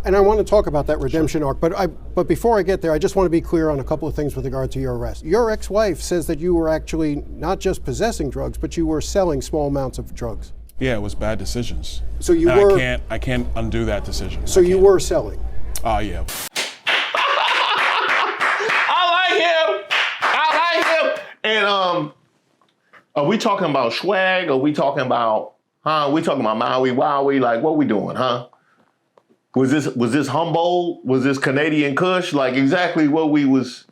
and I want to talk about that redemption arc, but before I get there, I just want to be clear on a couple of things with regard to your arrest. Your ex-wife says that you were actually not just possessing drugs, but you were selling small amounts of drugs. Yeah, it was bad decisions. So you and were. I can't undo that decision. So you were selling. Yeah. I like him. And are we talking about swag? Are we talking about we talking about Maui Wowie? Like, what we doing, huh? Was this Humboldt? Was this Canadian Kush? Like, exactly what we was.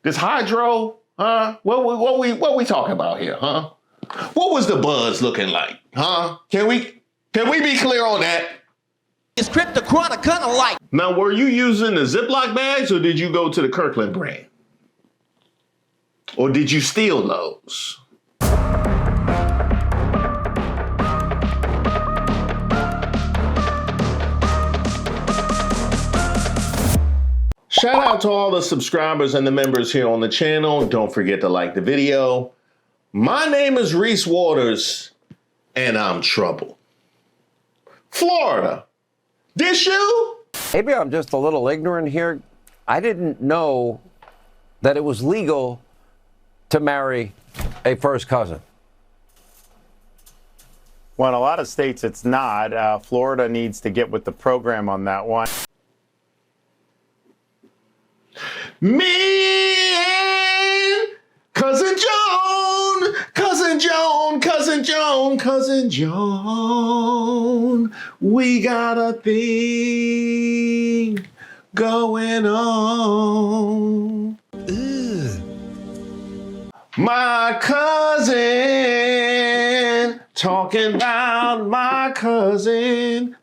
This hydro, huh? What we talking about here, huh? What was the buzz looking like, huh? Can we be clear on that? It's cryptochronic kind of like. Now, were you using the Ziploc bags or did you go to the Kirkland brand? Or did you steal those? Shout out to all the subscribers and the members here on the channel. Don't forget to like the video. My name is Reese Waters, and I'm trouble. Florida, this you? Maybe I'm just a little ignorant here. I didn't know that it was legal to marry a first cousin. Well, in a lot of states, it's not. Florida needs to get with the program on that one. Me and Cousin Joan, Cousin Joan, Cousin Joan, Cousin Joan, we got a thing going on. My cousin, talking about my cousin.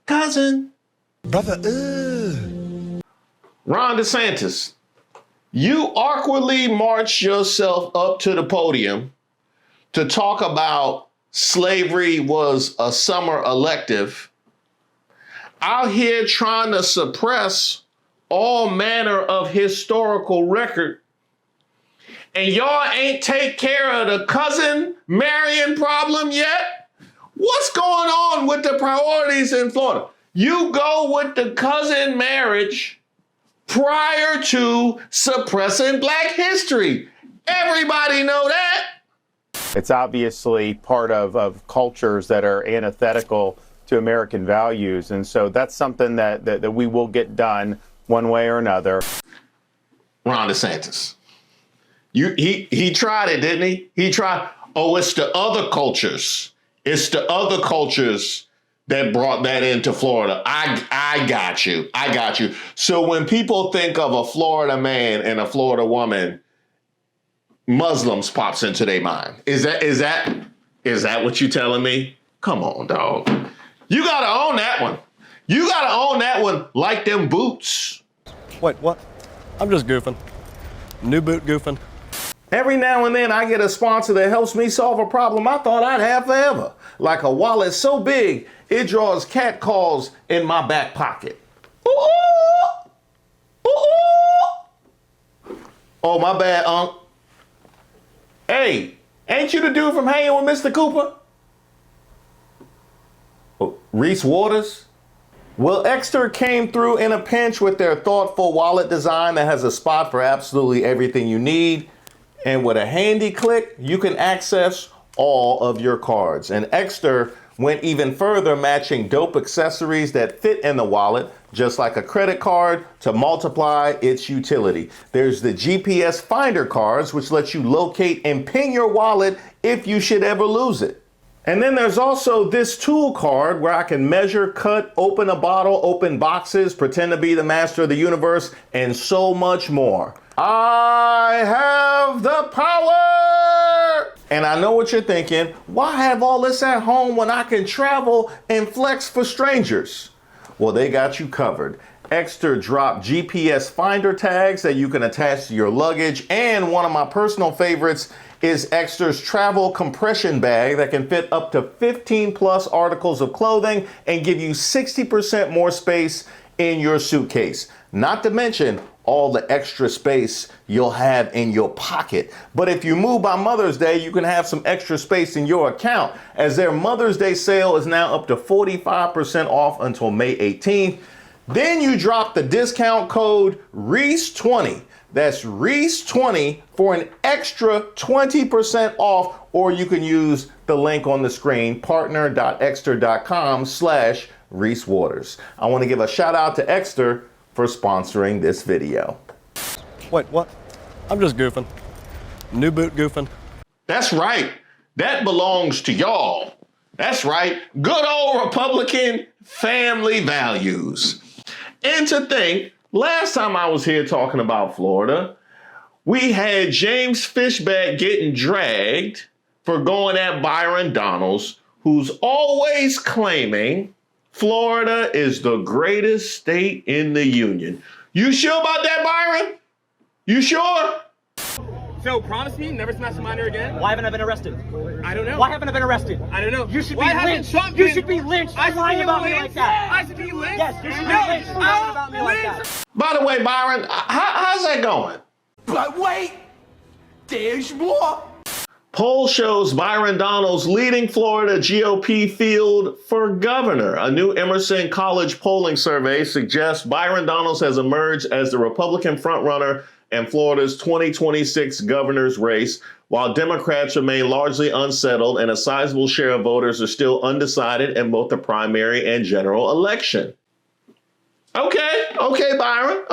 Brother, Ron DeSantis, you awkwardly marched yourself up to the podium to talk about slavery was a summer elective, out here trying to suppress all manner of historical record, and y'all ain't take care of the cousin marrying problem yet? What's going on with the priorities in Florida? You go with the cousin marriage prior to suppressing Black history. Everybody know that. It's obviously part of cultures that are antithetical to American values. And so that's something that we will get done one way or another. Ron DeSantis. He tried it, didn't he? He tried. Oh, it's the other cultures. It's the other cultures that brought that into Florida. I got you. I got you. So when people think of a Florida man and a Florida woman, Muslims pops into their mind. Is that what you telling me? Come on, dog. You gotta own that one. You gotta own that one like them boots. Wait, what? I'm just goofing. New boot goofing. Every now and then I get a sponsor that helps me solve a problem I thought I'd have forever. Like a wallet so big, it draws cat calls in my back pocket. Ooh, ooh. Oh, my bad, Unc. Hey, ain't you the dude from Hanging with Mr. Cooper? Oh, Reese Waters? Well, Exter came through in a pinch with their thoughtful wallet design that has a spot for absolutely everything you need. And with a handy click, you can access all of your cards. And Exter went even further, matching dope accessories that fit in the wallet, just like a credit card, to multiply its utility. There's the GPS Finder cards, which lets you locate and ping your wallet if you should ever lose it. And then there's also this tool card where I can measure, cut, open a bottle, open boxes, pretend to be the master of the universe, and so much more. I have the power! And I know what you're thinking. Why have all this at home when I can travel and flex for strangers? Well, they got you covered. Exter dropped GPS Finder tags that you can attach to your luggage. And one of my personal favorites is Exter's travel compression bag that can fit up to 15 plus articles of clothing and give you 60% more space in your suitcase. Not to mention all the extra space you'll have in your pocket. But if you move by Mother's Day, you can have some extra space in your account, as their Mother's Day sale is now up to 45% off until May 18th. Then you drop the discount code REESE20. That's REESE20 for an extra 20% off, or you can use the link on the screen, partner.exter.com/ReeseWaters. I want to give a shout out to Exter for sponsoring this video. Wait, what? I'm just goofing. New boot goofing. That's right. That belongs to y'all. That's right. Good old Republican family values. And to think, last time I was here talking about Florida, we had James Fishback getting dragged for going at Byron Donalds, who's always claiming Florida is the greatest state in the union. You sure about that, Byron? You sure? So promise me never smash a minor again? Why haven't I been arrested? I don't know. Why haven't I been arrested? I don't know. You should be Why lynched. hasn't Trump You been- should be lynched I for should lying be about me lynched? like that. I should be lynched? Yes, you should be No, lynched for lying about me like that. By the way, Byron, how's that going? But wait, there's more. Poll shows Byron Donalds leading Florida GOP field for governor. A new Emerson College polling survey suggests Byron Donalds has emerged as the Republican frontrunner in Florida's 2026 governor's race, while Democrats remain largely unsettled and a sizable share of voters are still undecided in both the primary and general election. Okay, Byron.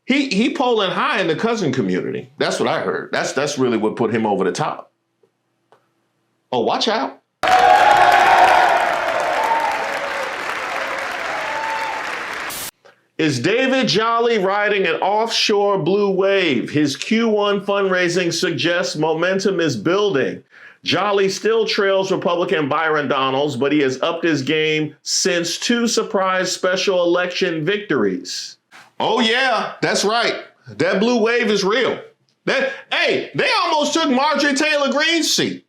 He polling high in the cousin community. That's what I heard. That's really what put him over the top. Oh, watch out. Is David Jolly riding an offshore blue wave? His Q1 fundraising suggests momentum is building. Jolly still trails Republican Byron Donalds, but he has upped his game since 2 surprise special election victories. Oh yeah, that's right. That blue wave is real. They almost took Marjorie Taylor Greene's seat.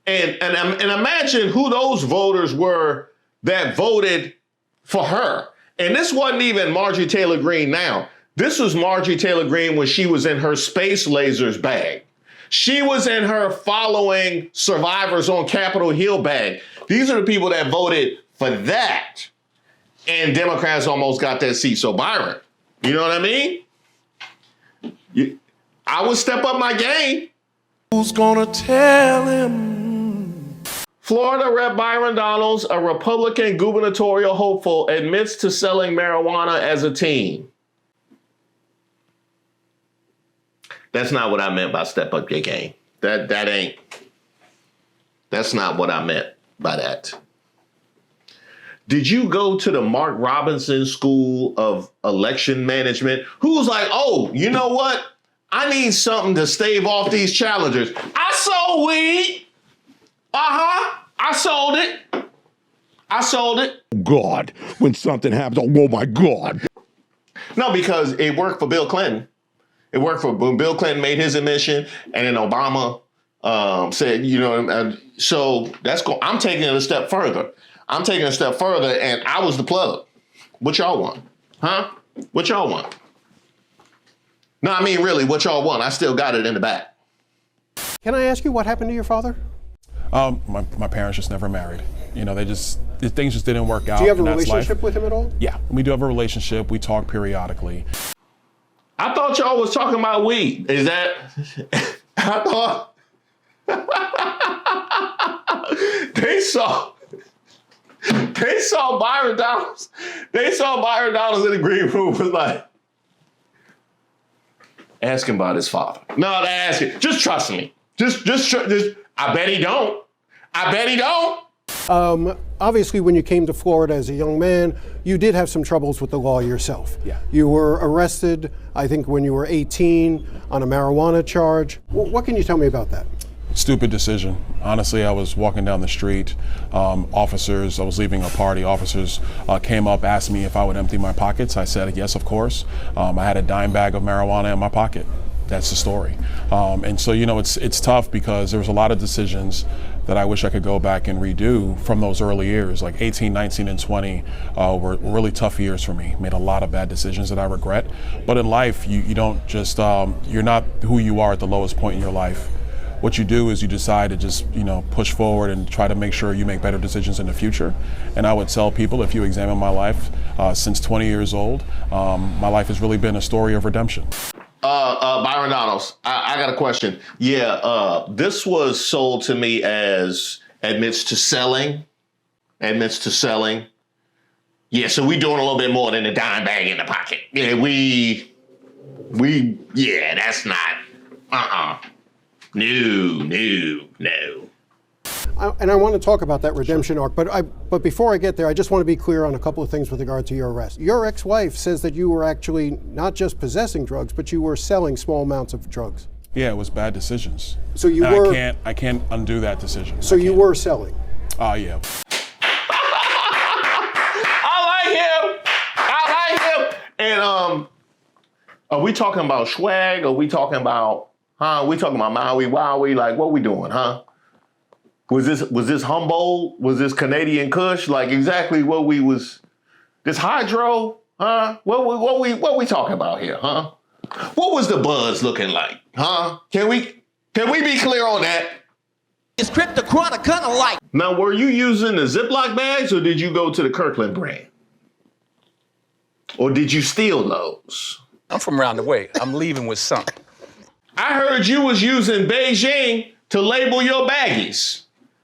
And imagine who those voters were that voted for her. And this wasn't even Marjorie Taylor Greene now. This was Marjorie Taylor Greene when she was in her space lasers bag. She was in her following survivors on Capitol Hill bag. These are the people that voted for that. And Democrats almost got that seat. So Byron, you know what I mean? I would step up my game. Who's gonna tell him? Florida Rep. Byron Donalds, a Republican gubernatorial hopeful, admits to selling marijuana as a teen. That's not what I meant by step up your game. That's not what I meant by that. Did you go to the Mark Robinson School of Election Management? Who was like, oh, you know what? I need something to stave off these challengers. I sold weed. I sold it. God, when something happens, oh my God. No, because it worked for Bill Clinton. It worked for when Bill Clinton made his admission, and then Obama said, you know, so that's cool. I'm taking it a step further. And I was the plug. What y'all want? Huh? What y'all want? No, I mean, really, what y'all want? I still got it in the back. Can I ask you what happened to your father? My parents just never married. You know, things just didn't work out. Do you have a and that's relationship life. with him at all? Yeah, we do have a relationship. We talk periodically. I thought y'all was talking about weed. Is that? I thought they saw Byron Donalds. They saw Byron Donalds in the green room. Was like, ask him about his father. No, they ask him. Just trust me. Just. I bet he don't. Obviously, when you came to Florida as a young man, you did have some troubles with the law yourself. Yeah. You were arrested, I think, when you were 18 on a marijuana charge. What can you tell me about that? Stupid decision. Honestly, I was walking down the street. I was leaving a party. Officers came up, asked me if I would empty my pockets. I said, yes, of course. I had a dime bag of marijuana in my pocket. That's the story. And so, you know, it's tough because there was a lot of decisions that I wish I could go back and redo from those early years. Like 18, 19, and 20 were really tough years for me. Made a lot of bad decisions that I regret. But in life, you don't just, you're not who you are at the lowest point in your life what you do is you decide to just, push forward and try to make sure you make better decisions in the future. And I would tell people, if you examine my life since 20 years old, my life has really been a story of redemption. Byron Donalds, I got a question. Yeah, this was sold to me as admits to selling. Yeah, so we doing a little bit more than a dime bag in the pocket. Yeah, yeah, that's not, no. And I want to talk about that redemption arc, but before I get there, I just want to be clear on a couple of things with regard to your arrest. Your ex-wife says that you were actually not just possessing drugs, but you were selling small amounts of drugs. Yeah, it was bad decisions. So you and were. I can't undo that decision. So you were selling. Yeah. I like him. And are we talking about swag? Are we talking about, we talking about Maui, Wowie? Like, what we doing, huh? Was this Humboldt? Was this Canadian Kush? Like, exactly what we was, this hydro, huh? What we talking about here, huh? What was the buzz looking like, huh? Can we be clear on that? It's cryptochronic kind of like. Now, were you using the Ziploc bags or did you go to the Kirkland brand? Or did you steal those? I'm from around the way. I'm leaving with something. I heard you was using Beijing to label your baggies.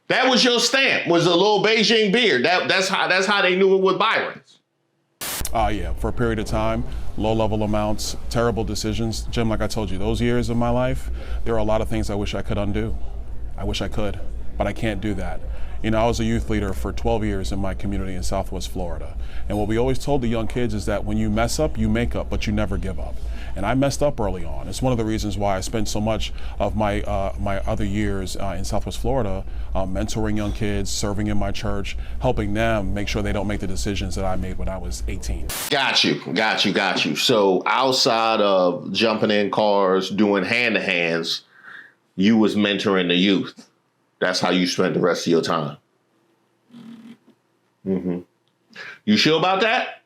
That was your stamp, was a little Beijing beer. That's how they knew it was Byron's. Yeah, for a period of time, low-level amounts, terrible decisions. Jim, like I told you, those years of my life, there are a lot of things I wish I could undo. I wish I could, but I can't do that. I was a youth leader for 12 years in my community in Southwest Florida. And what we always told the young kids is that when you mess up, you make up, but you never give up. And I messed up early on. It's one of the reasons why I spent so much of my other years in Southwest Florida mentoring young kids, serving in my church, helping them make sure they don't make the decisions that I made when I was 18. Got you. So outside of jumping in cars, doing hand-to-hands, you was mentoring the youth. That's how you spent the rest of your time. Mm-hmm. You sure about that?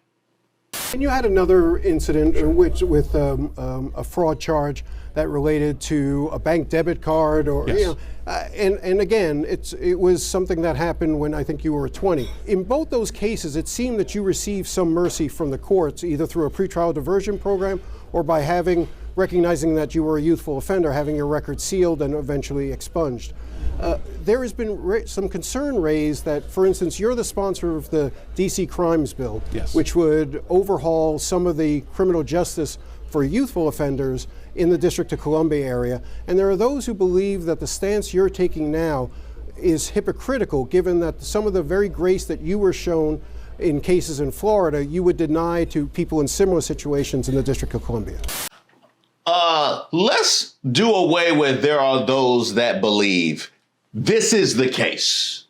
And you had another incident with a fraud charge that related to a bank debit card, or yes. And again, it was something that happened when I think you were 20. In both those cases, it seemed that you received some mercy from the courts, either through a pretrial diversion program or by recognizing that you were a youthful offender, having your record sealed and eventually expunged. There has been some concern raised that, for instance, you're the sponsor of the DC Crimes Bill, yes, which would overhaul some of the criminal justice for youthful offenders in the District of Columbia area. And there are those who believe that the stance you're taking now is hypocritical, given that some of the very grace that you were shown in cases in Florida, you would deny to people in similar situations in the District of Columbia. Let's do away with there are those that believe. This is the case.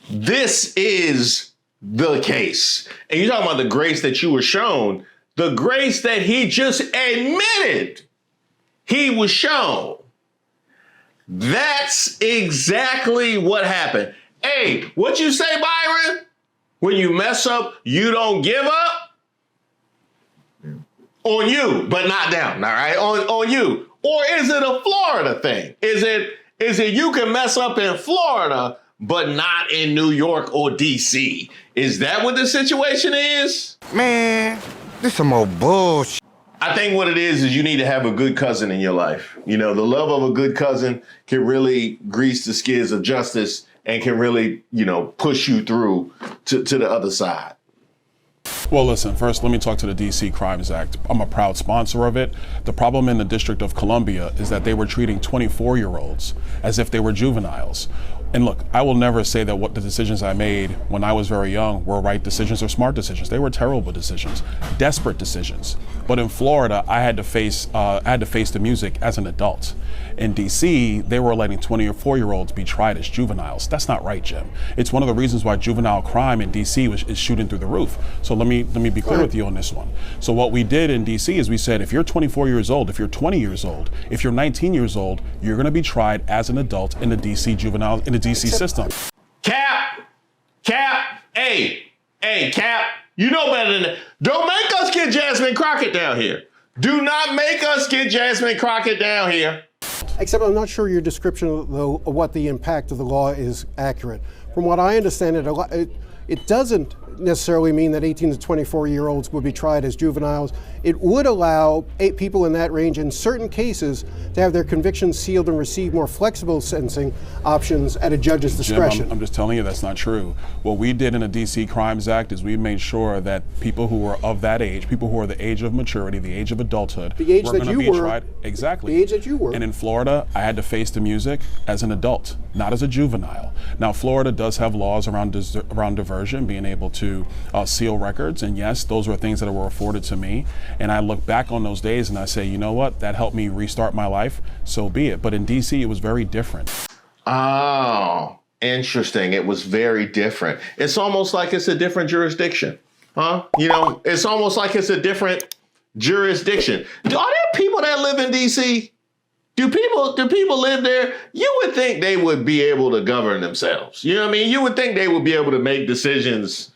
This is the case. And you're talking about the grace that you were shown, the grace that he just admitted he was shown. That's exactly what happened. Hey, what you say, Byron? When you mess up, you don't give up? On you, but not them, all right? On you. Or is it a Florida thing? Is it you can mess up in Florida, but not in New York or DC? Is that what the situation is? Man, this some old bullshit. I think what it is you need to have a good cousin in your life. The love of a good cousin can really grease the skids of justice and can really, push you through to the other side. Well, listen, first, let me talk to the DC Crimes Act. I'm a proud sponsor of it. The problem in the District of Columbia is that they were treating 24-year-olds as if they were juveniles. And look, I will never say that what the decisions I made when I was very young were right decisions or smart decisions. They were terrible decisions, desperate decisions. But in Florida, I had to face the music as an adult. In DC, they were letting 24-year-olds be tried as juveniles. That's not right, Jim. It's one of the reasons why juvenile crime in DC is shooting through the roof. So let me be clear with you on this one. So what we did in DC is we said, if you're 24 years old, if you're 20 years old, if you're 19 years old, you're going to be tried as an adult in the DC system. Cap, hey, Cap, you know better than that. Don't make us get Jasmine Crockett down here. Do not make us get Jasmine Crockett down here. Except I'm not sure your description of what the impact of the law is accurate. From what I understand, it doesn't necessarily mean that 18 to 24-year-olds would be tried as juveniles. It would allow people in that range, in certain cases, to have their convictions sealed and receive more flexible sentencing options at a judge's discretion. Jim, I'm just telling you that's not true. What we did in the DC Crimes Act is we made sure that people who were of that age, people who are the age of maturity, the age of adulthood, the age were that going to you be were, tried. Exactly. The age that you were. And in Florida, I had to face the music as an adult, not as a juvenile. Now, Florida does have laws around diversion, being able to seal records, and yes, those were things that were afforded to me. And I look back on those days and I say, you know what, that helped me restart my life, so be it. But in DC, it was very different. Oh, interesting. It was very different. It's almost like it's a different jurisdiction, huh? You know, it's almost like it's a different jurisdiction. Are there people that live in DC? Do people live there? You would think they would be able to govern themselves. You know what I mean? You would think they would be able to make decisions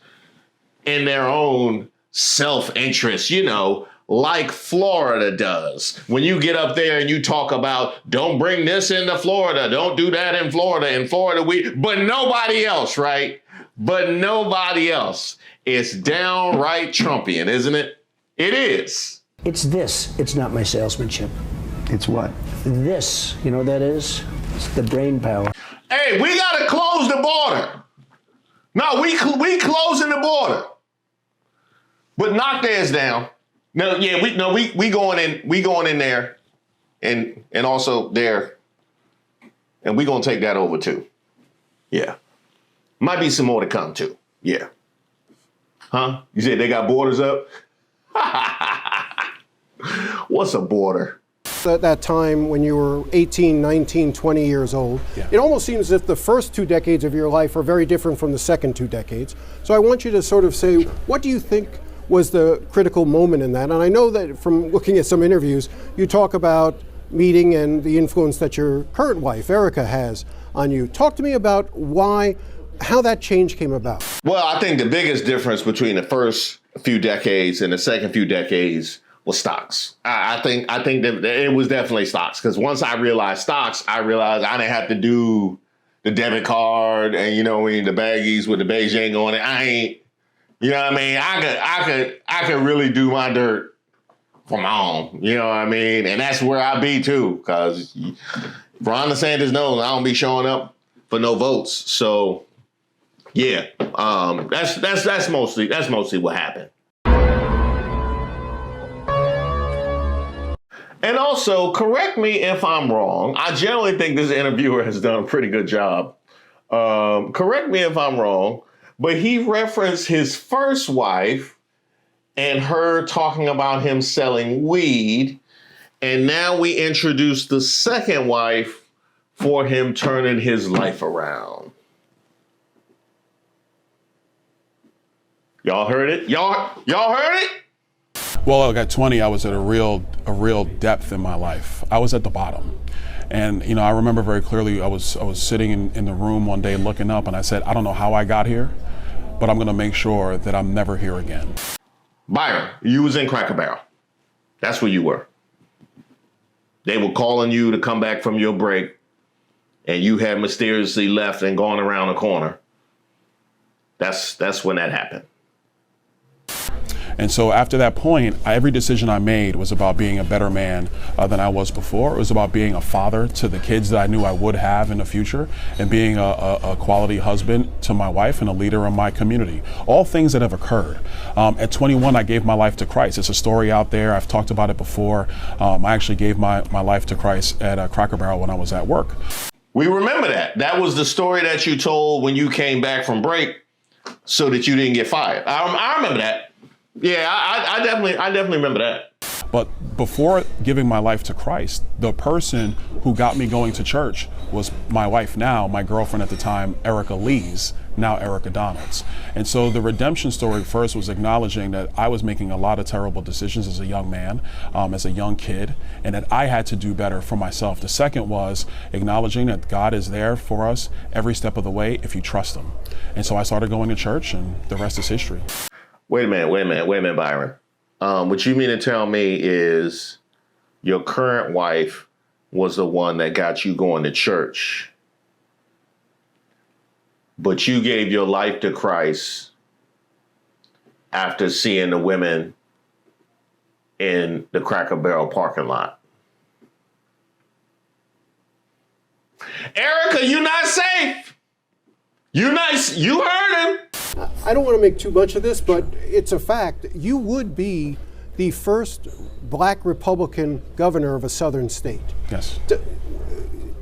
in their own self-interest, you know, like Florida does. When you get up there and you talk about, don't bring this into Florida, don't do that in Florida, but nobody else, right? But nobody else. It's downright Trumpian, isn't it? It is. It's this. It's not my salesmanship. It's what? This. You know what that is? It's the brain power. Hey, we got to close the border. No, we closing the border. But knock theirs down. No, yeah, we going in there and also there. And we gonna take that over too. Yeah. Might be some more to come too. Yeah. Huh? You said they got borders up? What's a border? At that time when you were 18, 19, 20 years old, it almost seems as if the first 2 decades of your life are very different from the second 2 decades. So I want you to sort of say, what do you think was the critical moment in that? And I know that from looking at some interviews, you talk about meeting and the influence that your current wife, Erica, has on you. Talk to me about how that change came about. Well, I think the biggest difference between the first few decades and the second few decades was stocks. I think that it was definitely stocks, because once I realized stocks, I realized I didn't have to do the debit card and, you know, the baggies with the Beijing on it. You know what I mean? I could really do my dirt for my own. You know what I mean? And that's where I be too, because Ron DeSantis knows I don't be showing up for no votes. So yeah, that's mostly what happened. And also, correct me if I'm wrong. I generally think this interviewer has done a pretty good job. Correct me if I'm wrong. But he referenced his first wife and her talking about him selling weed. And now we introduce the second wife for him turning his life around. Y'all heard it? Y'all heard it? Well, look, at 20, I was at a real depth in my life. I was at the bottom. And, you know, I remember very clearly I was sitting in the room one day looking up and I said, I don't know how I got here, but I'm going to make sure that I'm never here again. Byron, you was in Cracker Barrel. That's where you were. They were calling you to come back from your break, and you had mysteriously left and gone around the corner. That's when that happened. And so after that point, every decision I made was about being a better man than I was before. It was about being a father to the kids that I knew I would have in the future, and being a quality husband to my wife and a leader in my community. All things that have occurred. At 21, I gave my life to Christ. It's a story out there. I've talked about it before. I actually gave my life to Christ at Cracker Barrel when I was at work. We remember that. That was the story that you told when you came back from break so that you didn't get fired. I remember that. Yeah, I definitely remember that. But before giving my life to Christ, the person who got me going to church was my wife now, my girlfriend at the time, Erica Lees, now Erica Donalds. And so the redemption story first was acknowledging that I was making a lot of terrible decisions as a young man, as a young kid, and that I had to do better for myself. The second was acknowledging that God is there for us every step of the way if you trust him. And so I started going to church, and the rest is history. Wait a minute, Byron. What you mean to tell me is your current wife was the one that got you going to church. But you gave your life to Christ after seeing the women in the Cracker Barrel parking lot. Erica, you're not safe. You heard him. I don't want to make too much of this, but it's a fact. You would be the first black Republican governor of a southern state. Yes.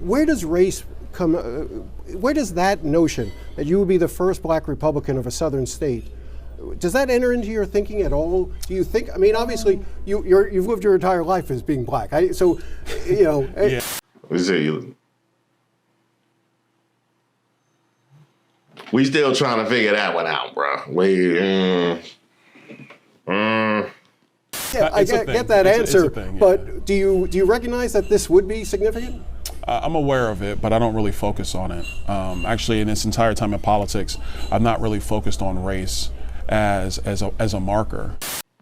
Where does race come, where does that notion that you would be the first black Republican of a southern state, does that enter into your thinking at all? Do you think, I mean, obviously you've lived your entire life as being black. So, you know. Yeah. We still trying to figure that one out, bro. Yeah, I get that answer, but do you recognize that this would be significant? I'm aware of it, but I don't really focus on it. Actually, in this entire time in politics, I've not really focused on race as a marker.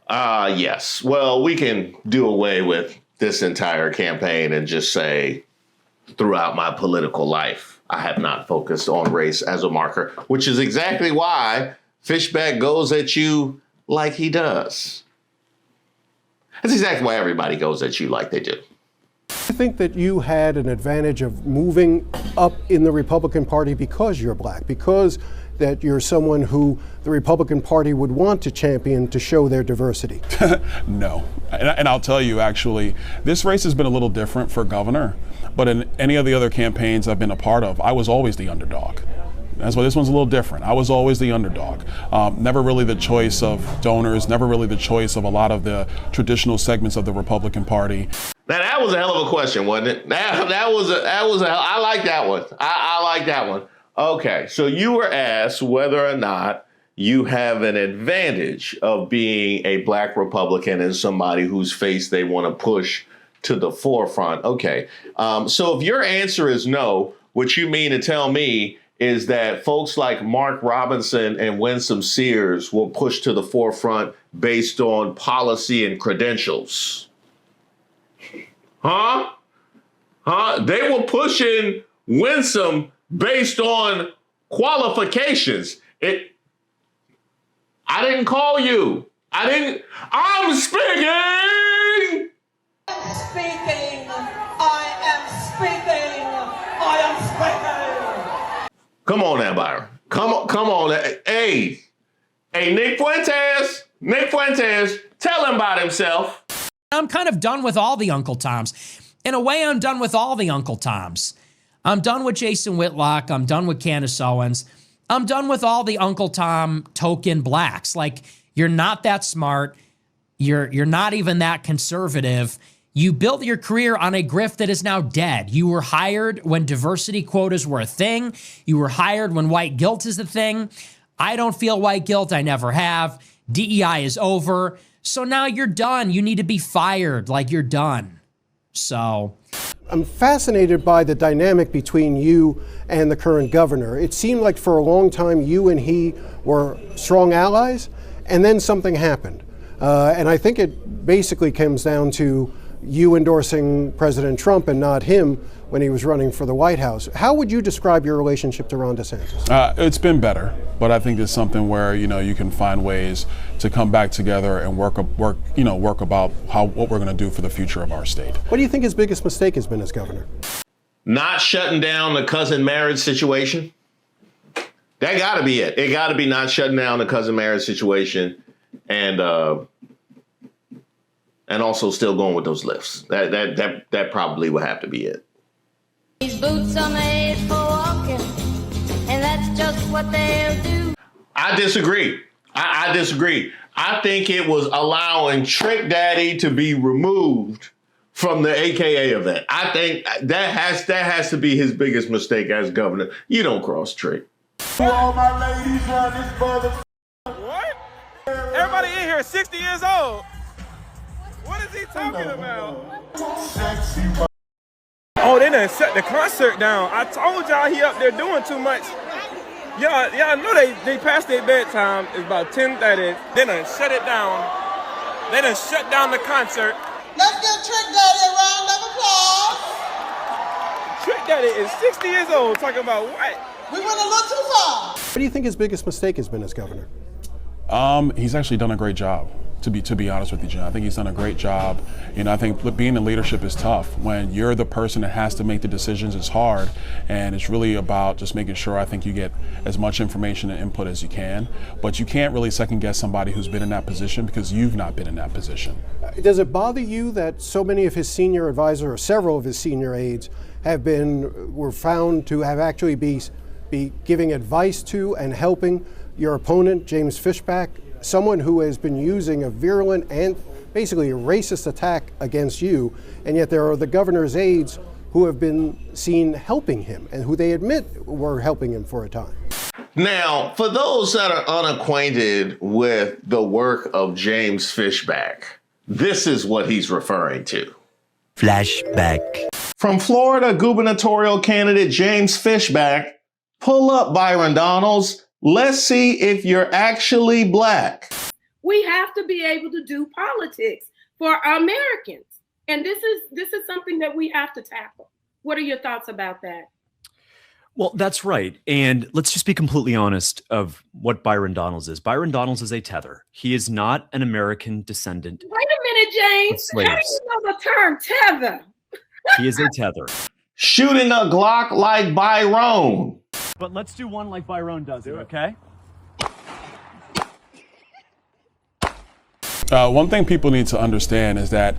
Yes. Well, we can do away with this entire campaign and just say, throughout my political life, I have not focused on race as a marker, which is exactly why Fishback goes at you like he does. That's exactly why everybody goes at you like they do. I think that you had an advantage of moving up in the Republican Party because you're black, because that you're someone who the Republican Party would want to champion to show their diversity. No. And I'll tell you, actually, this race has been a little different for governor, but in any of the other campaigns I've been a part of, I was always the underdog. That's why this one's a little different. I was always the underdog. Never really the choice of donors, never really the choice of a lot of the traditional segments of the Republican Party. Now that was a hell of a question, wasn't it? I like that one. I like that one. Okay, so you were asked whether or not you have an advantage of being a black Republican and somebody whose face they want to push to the forefront. Okay, so if your answer is no, what you mean to tell me is that folks like Mark Robinson and Winsome Sears will push to the forefront based on policy and credentials. Huh? They were pushing Winsome based on qualifications. I didn't call you. I'm speaking. I am speaking. Come on now, Byron. Come on. Hey, Nick Fuentes, tell him about himself. I'm kind of done with all the Uncle Toms. In a way, I'm done with all the Uncle Toms. I'm done with Jason Whitlock. I'm done with Candace Owens. I'm done with all the Uncle Tom token blacks. Like, you're not that smart. You're not even that conservative. You built your career on a grift that is now dead. You were hired when diversity quotas were a thing. You were hired when white guilt is a thing. I don't feel white guilt. I never have. DEI is over. So now you're done. You need to be fired. Like, you're done. So I'm fascinated by the dynamic between you and the current governor. It seemed like for a long time you and he were strong allies, and then something happened. And I think it basically comes down to you endorsing President Trump and not him when he was running for the White House. How would you describe your relationship to Ron DeSantis? It's been better, but I think it's something where, you can find ways to come back together and work about what we're going to do for the future of our state. What do you think his biggest mistake has been as governor? Not shutting down the cousin marriage situation. That got to be it. It got to be not shutting down the cousin marriage situation, and also still going with those lifts. That probably would have to be it. These boots are made for walking, and that's just what they'll do. I disagree. I disagree. I think it was allowing Trick Daddy to be removed from the AKA event. I think that has to be his biggest mistake as governor. You don't cross Trick. For all my ladies on this mother. What? Everybody in here is 60 years old. What is he talking about? Sexy. Oh, they done shut the concert down. I told y'all he up there doing too much. Y'all know they passed their bedtime. It's about 10:30. They done shut it down. They done shut down the concert. Let's give Trick Daddy a round of applause. daddy is 60 years old talking about what? We went a little too far. What do you think his biggest mistake has been as governor? He's actually done a great job, to be honest with you, John. I think he's done a great job. I think being in leadership is tough. When you're the person that has to make the decisions, it's hard. And it's really about just making sure, I think, you get as much information and input as you can. But you can't really second guess somebody who's been in that position because you've not been in that position. Does it bother you that so many of his senior advisors, or several of his senior aides, were found to have actually be giving advice to and helping your opponent, James Fishback, someone who has been using a virulent and basically a racist attack against you, and yet there are the governor's aides who have been seen helping him and who they admit were helping him for a time? Now, for those that are unacquainted with the work of James Fishback, this is what he's referring to. Flashback. From Florida gubernatorial candidate James Fishback, pull up Byron Donalds. Let's see if you're actually black. We have to be able to do politics for Americans. And this is something that we have to tackle. What are your thoughts about that? Well, that's right. And let's just be completely honest of what Byron Donalds is. Byron Donalds is a tether. He is not an American descendant. Wait a minute, James. How do you know the term tether? He is a tether. Shooting a Glock like Byron. But let's do one like Byron does it, okay? One thing people need to understand is that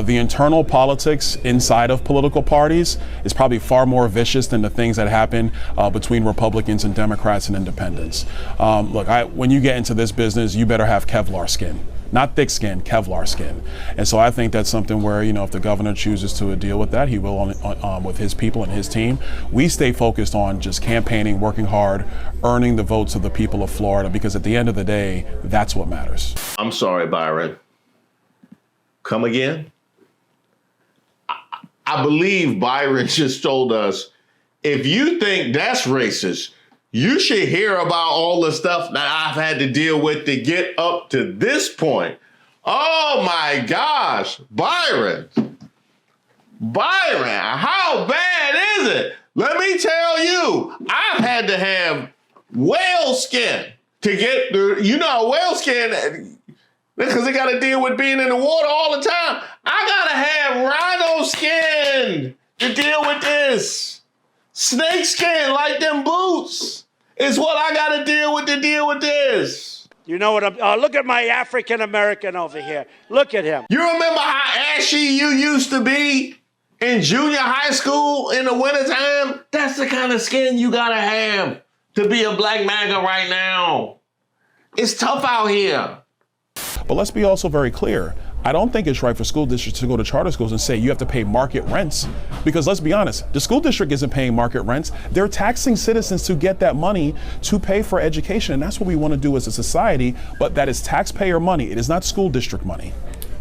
the internal politics inside of political parties is probably far more vicious than the things that happen between Republicans and Democrats and independents. Look, when you get into this business, you better have Kevlar skin. Not thick skin, Kevlar skin. And so I think that's something where, if the governor chooses to deal with that, he will with his people and his team. We stay focused on just campaigning, working hard, earning the votes of the people of Florida, because at the end of the day, that's what matters. I'm sorry, Byron. Come again? I believe Byron just told us, if you think that's racist, you should hear about all the stuff that I've had to deal with to get up to this point. Oh my gosh, Byron, how bad is it? Let me tell you, I've had to have whale skin to get through, whale skin, because they got to deal with being in the water all the time. I got to have rhino skin to deal with this. Snake skin like them boots is what I got to deal with this. You know what? Look at my African American over here. Look at him. You remember how ashy you used to be in junior high school in the wintertime? That's the kind of skin you got to have to be a black MAGA right now. It's tough out here. But let's be also very clear. I don't think it's right for school districts to go to charter schools and say you have to pay market rents, because let's be honest, the school district isn't paying market rents. They're taxing citizens to get that money to pay for education, and that's what we want to do as a society, but that is taxpayer money. It is not school district money.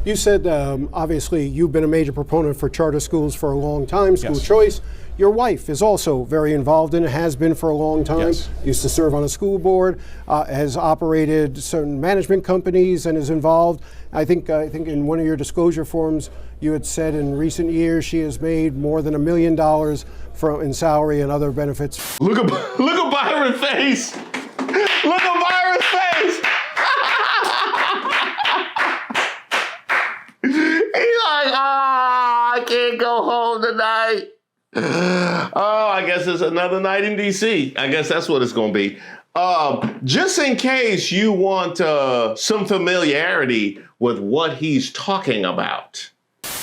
You said, obviously, you've been a major proponent for charter schools for a long time, school choice. Your wife is also very involved in it, has been for a long time. Yes. Used to serve on a school board, has operated certain management companies, and is involved. I think in one of your disclosure forms, you had said in recent years she has made more than $1 million in salary and other benefits. Look at Byron's face. Look at Byron's face. He's like, I can't go home tonight. Oh, I guess it's another night in D.C. I guess that's what it's going to be. Just in case you want some familiarity with what he's talking about.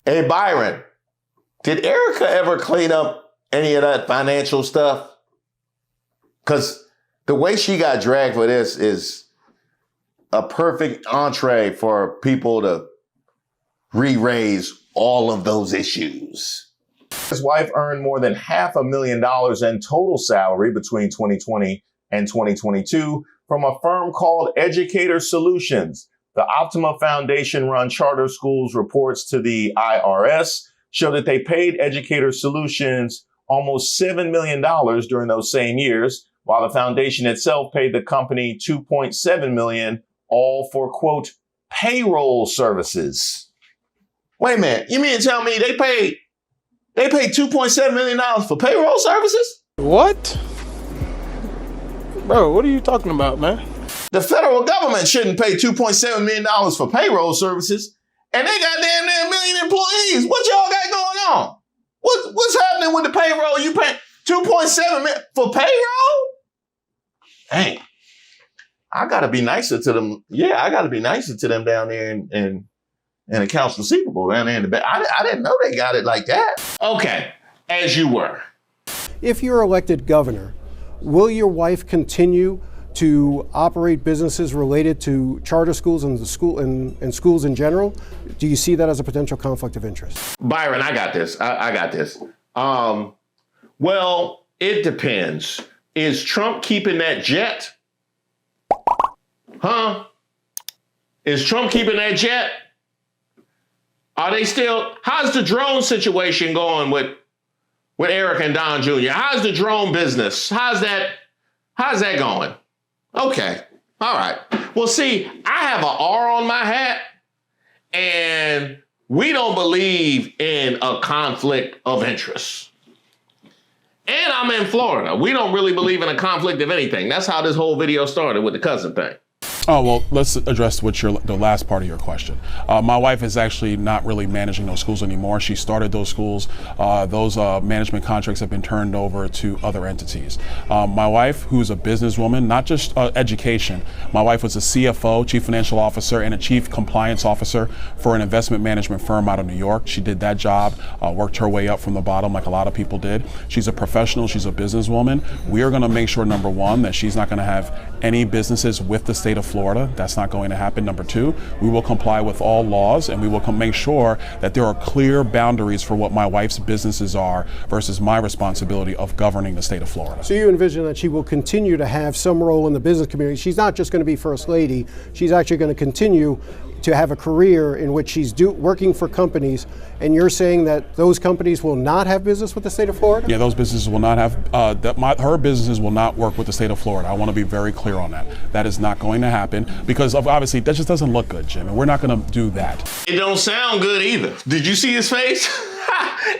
Hey, Byron, did Erica ever clean up any of that financial stuff? Because the way she got dragged for this is a perfect entree for people to re-raise all of those issues. His wife earned more than $500,000 in total salary between 2020 and 2022 from a firm called Educator Solutions. The Optima Foundation-run charter schools reports to the IRS show that they paid Educator Solutions almost $7 million during those same years, while the foundation itself paid the company $2.7 million, all for, quote, payroll services. Wait a minute, you mean to tell me they paid They pay $2.7 million for payroll services? What? Bro, what are you talking about, man? The federal government shouldn't pay $2.7 million for payroll services, and they got damn near 1 million employees. What y'all got going on? What's happening with the payroll? You pay $2.7 million for payroll? Dang. I gotta be nicer to them. Yeah, I gotta be nicer to them down there in accounts receivable down there in the back. I didn't know they got it like that. Okay, as you were. If you're elected governor, will your wife continue to operate businesses related to charter schools and schools in general? Do you see that as a potential conflict of interest? Byron, I got this. I got this. Well, it depends. Is Trump keeping that jet? Huh? Is Trump keeping that jet? Are they still? How's the drone situation going with Eric and Don Jr.? How's the drone business? How's that going? Okay. All right. Well, see, I have an R on my hat, and we don't believe in a conflict of interest. And I'm in Florida. We don't really believe in a conflict of anything. That's how this whole video started with the cousin thing. Oh, well, let's address the last part of your question. My wife is actually not really managing those schools anymore. She started those schools. Those management contracts have been turned over to other entities. My wife, who's a businesswoman, not just education, my wife was a CFO, chief financial officer, and a chief compliance officer for an investment management firm out of New York. She did that job, worked her way up from the bottom like a lot of people did. She's a professional. She's a businesswoman. We are going to make sure, number one, that she's not going to have any businesses with the state of Florida. That's not going to happen. Number two, we will comply with all laws, and we will make sure that there are clear boundaries for what my wife's businesses are versus my responsibility of governing the state of Florida. So you envision that she will continue to have some role in the business community. She's not just going to be first lady. She's actually going to continue to have a career in which she's working for companies, and you're saying that those companies will not have business with the state of Florida? Yeah, those businesses will not have, her businesses will not work with the state of Florida. I want to be very clear on that. That is not going to happen because obviously that just doesn't look good, Jim, and we're not going to do that. It don't sound good either. Did you see his face?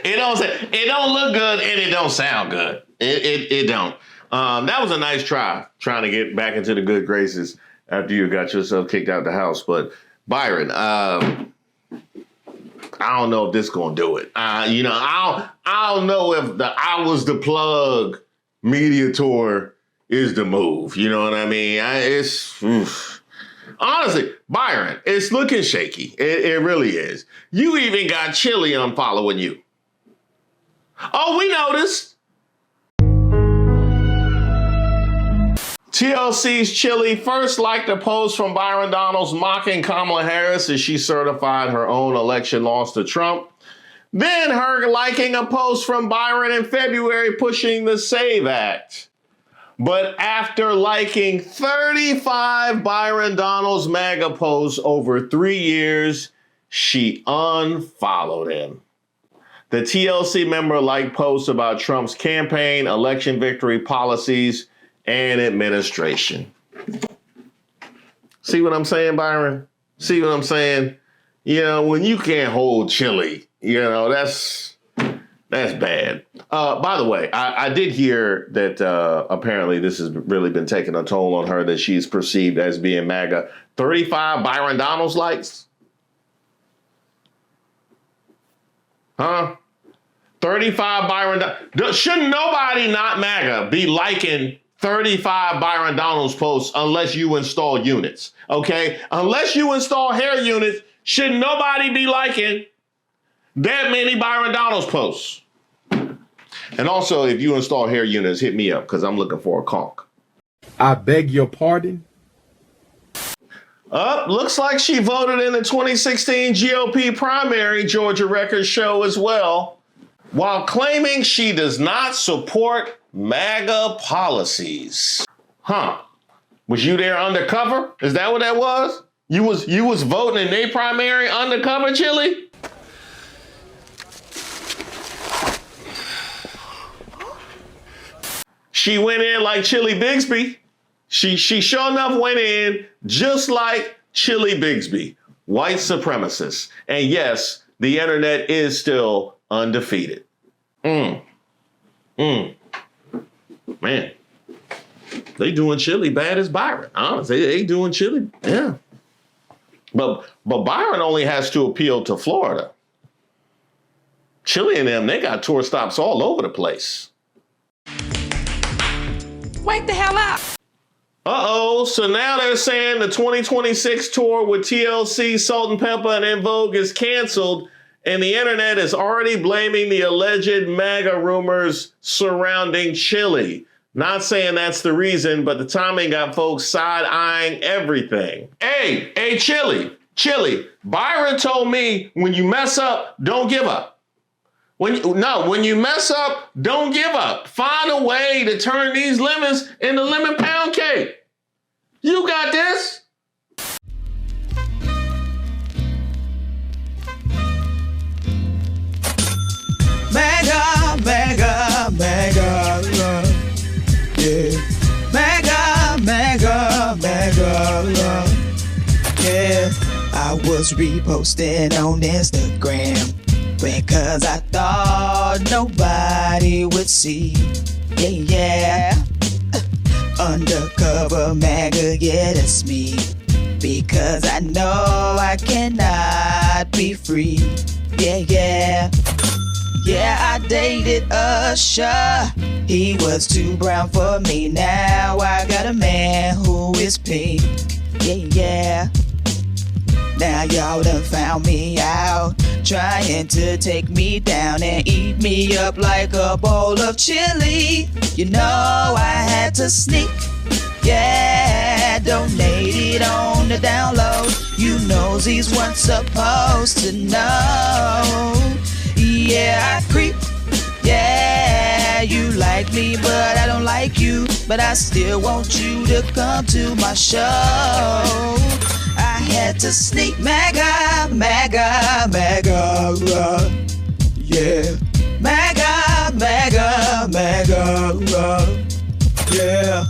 It don't look good and it don't sound good. It don't. That was a nice trying to get back into the good graces after you got yourself kicked out the house, but Byron, I don't know if this gonna do it. I don't know if the I was the plug media tour is the move. You know what I mean? Honestly, Byron, it's looking shaky. It really is. You even got Chilli unfollowing you. Oh, we noticed. TLC's Chilli first liked a post from Byron Donalds mocking Kamala Harris as she certified her own election loss to Trump. Then her liking a post from Byron in February pushing the SAVE Act. But after liking 35 Byron Donalds MAGA posts over 3 years, she unfollowed him. The TLC member liked posts about Trump's campaign, election victory policies, and administration. See what I'm saying, Byron? See what I'm saying? You know, when you can't hold Chilli, you know, that's bad. By the way, I did hear that apparently this has really been taking a toll on her, that she's perceived as being MAGA. 35 Byron Donalds likes? Huh? 35 Byron Donalds. Shouldn't nobody not MAGA be liking 35 Byron Donalds posts unless you install units, okay? Unless you install hair units, should nobody be liking that many Byron Donalds posts? And also, if you install hair units, hit me up because I'm looking for a conk. I beg your pardon? Looks like she voted in the 2016 GOP primary, Georgia records show as well, while claiming she does not support MAGA policies. Huh. Was you there undercover? Is that what that was? You was voting in their primary undercover, Chilli? She went in like Chilli Bigsby. She sure enough went in just like Chilli Bigsby, white supremacist. And yes, the internet is still undefeated. Man, they doing Chilli bad as Byron. Honestly, they doing Chilli. Yeah. But Byron only has to appeal to Florida. Chilli and them, they got tour stops all over the place. Wake the hell up. Uh-oh, so now they're saying the 2026 tour with TLC, Salt and Pepper, and En Vogue is canceled, and the internet is already blaming the alleged MAGA rumors surrounding Chilli. Not saying that's the reason, but the timing got folks side-eyeing everything. Hey, Chilli, Byron told me when you mess up, don't give up. When you mess up, don't give up. Find a way to turn these lemons into lemon pound cake. You got this. Maga, Maga, Maga, yeah. Maga, Maga, Maga, yeah. I was reposting on Instagram because I thought nobody would see. Yeah. Undercover MAGA, yeah, that's me. Because I know I cannot be free. Yeah. Yeah, I dated Usher. He was too brown for me. Now I got a man who is pink. Yeah. Now y'all done found me out, trying to take me down and eat me up like a bowl of chili. You know I had to sneak. Yeah, donate it on the download. You nosies weren't supposed to know. Yeah, I creep. Yeah, you like me, but I don't like you. But I still want you to come to my show. I had to sneak. Maga, Maga, Maga, yeah. Maga, Maga, Maga, yeah.